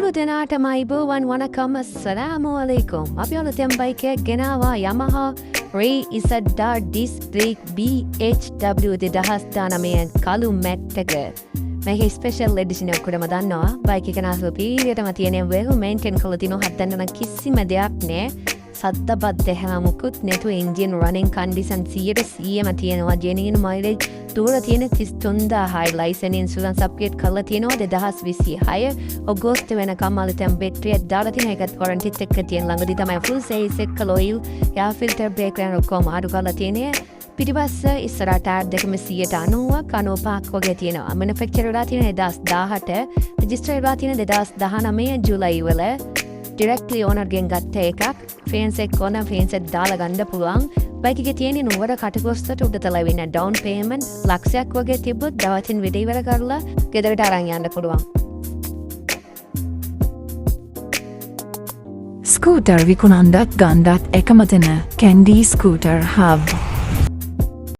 සියලු දෙනාටම අයිබෝවන් වනකම් අස්සලාමු අලයිකුම්. අපි අලුතෙන් බයික් එකක් ගෙනාවා Yamaha Racer Disc Brake BHW 2019 කළු මැට් එක. මේකේ ස්පෙෂල් එඩිෂන් එක උඩම දන්නවා. බයික් එක නාසල පීරියටම තියෙන වෙල් මේන්ටේන් කරලා තිනු හදන්න නම් කිසිම දෙයක් නෑ. සද්දබත් දෙහැමුකුත් නැතු එන්ජින් රනින් කන්ඩිෂන් 100%ම තියෙනවා. ජෙනින් මයිලේජ් දුර තියෙන 33000යි. ලයිසන් ඉන්ෂුරන්ස් අප්ග්‍රේඩ් කරලා තියෙනවා 2026 ඔගෝස්තු වෙනකම් අලුතෙන් බැටරිය දාලා තියෙන එකත් වොරන්ටිත් එක්ක තියෙන ළඟදී තමයි ෆුල් සර්විස් එක ඔයිල් යා ෆිල්ටර් බ්‍රේක් ලයින් ඔක්කොම ආඩු කරලා තියෙන්නේ. පිටිපස්ස ඉස්සරහ ටයර් දෙකම 90ක් 95ක් වගේ තියෙනවා. මැනුෆැක්චර් වෙලා තියෙන 2018 රෙජිස්ටර් වෙලා තියෙන 2019 ජූලයි වල ඩිරෙක්ට්ලි ඕනර්ගෙන් ගත්ත එකක්. ෆේන්ස් එක ඕන ෆේන්ස් එක දාලා ගන්න පුළුවන්. බයික් එකේ තියෙන නුවර කටුගොස්තට උඩතලවින්න ඩවුන් පේමන්ට් ලක්ෂයක් වගේ තිබ්බොත් දවසින් වැඩ ඉවර කරලා ගෙදරට අරන් යන්න පුළුවන්. ස්කූටර් විකුණන්නත් ගන්නත් එකම තැන Kandy Scooter Hub.